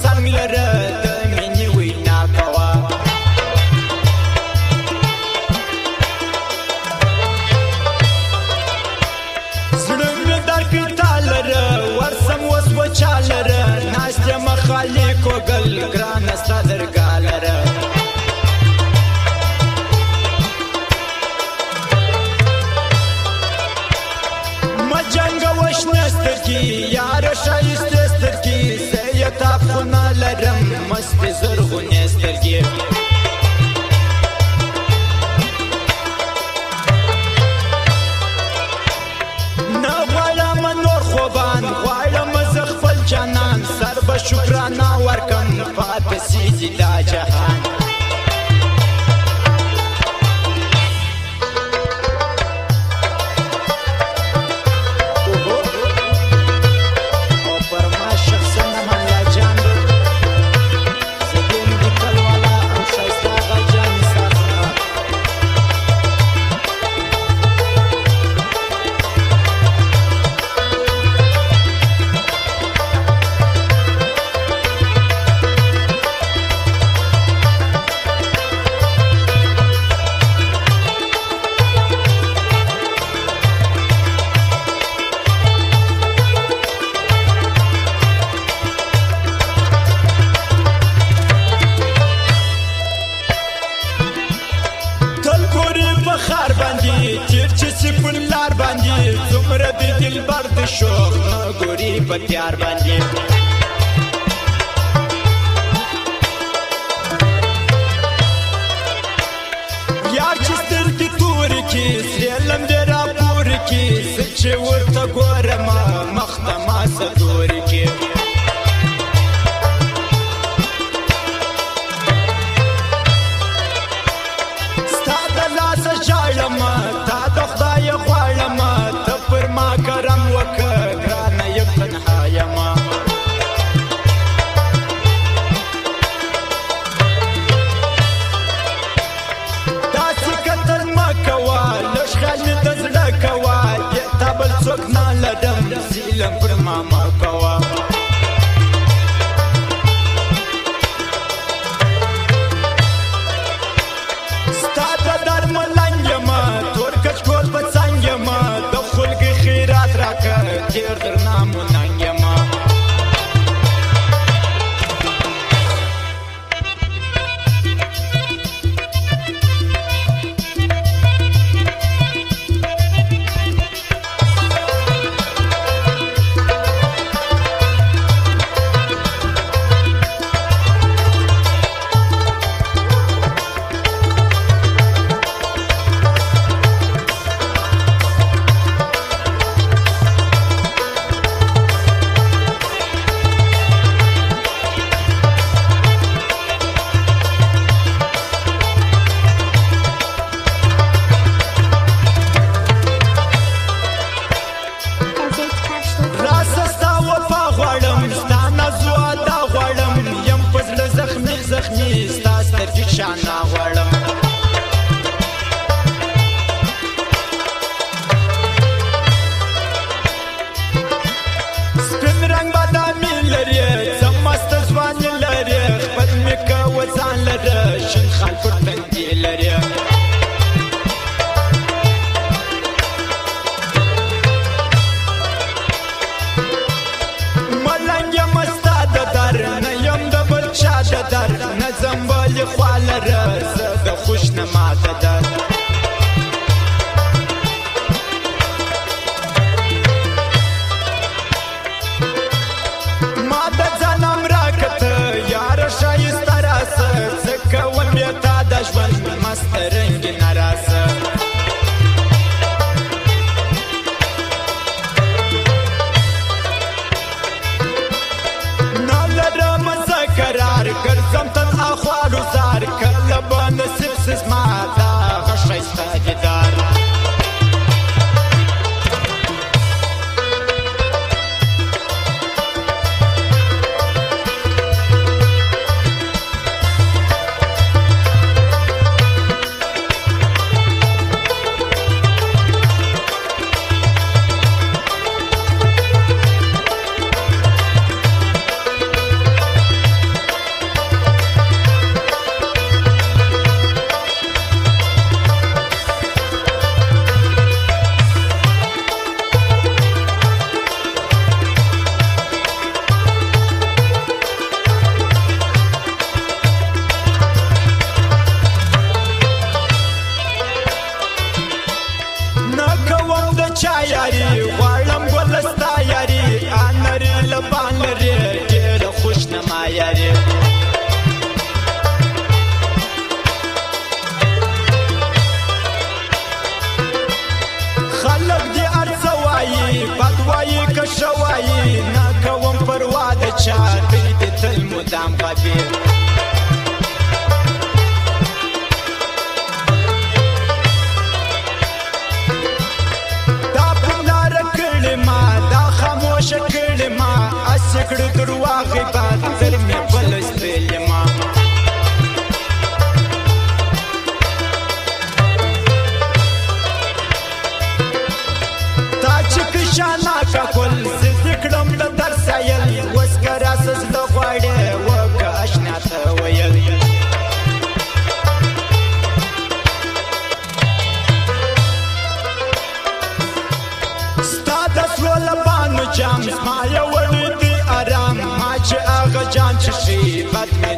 څنګ لره د مینې وینا کوه زړه مې درکړ تا لره ورسم اوس به چا لره ناست یم خالي کوږل ګرانه ستا درګاه لره یاره ښایستې سترګې زه یې تاپخونه لرم مستې زرغونې سترګې نه غواړم نور خوبان غواړم زه خپل جانان سر به شکرانه ورکم پاتې سي دي دا جهان څومره د دلبر د شوق نه ګوري په تیار باندې یار چې سترګې تورې کړي سرې لمبې راپورې کړي زه چې ورته ګورم مخ ته ما څه دورې کړي ستا د لاسه ژاړم تا د خدای غواړم ما کرم وکړه ګرانه یم تنها یمه داسې کتل مه کوه لږ خیال مې د زړه کوه دې تا بل څوک نه لرم ظلم پر ما مه کوه ستا د درملنګ یمه تور کچکول په څنګ یمه تیر در نامو ننگ یما شانا غواړم سپین رنګ بادامي لري څه مست ځواني لري خپل مې کوه ځان لره شین خال پر تندي لري ملنګ یم ستا د در نه یم د بل چا د در نه ځم بلې خوا لره زه د خوشنما د در ما د ځانم راکته یاره ښایسته راسه څه کوم بې تا د ژوند مسته رنګینه راسه قرار ګرځم تنها خوارو زار کله به نصیب سي زما دا هغه ښایسته دیدار عاشقی دی تل مدام غبیر دا پلار کړي ما دا خاموش کړي ما اسکړ درواغ باد تر می بل سپېل ما تا چې شانا کا کول ذکرم د درسایل وسکرا سز د غواړې وک آشنا ته ویل ستاد سول بانو جام ما یو ورته آرام ما چې هغه جان چې شي بد می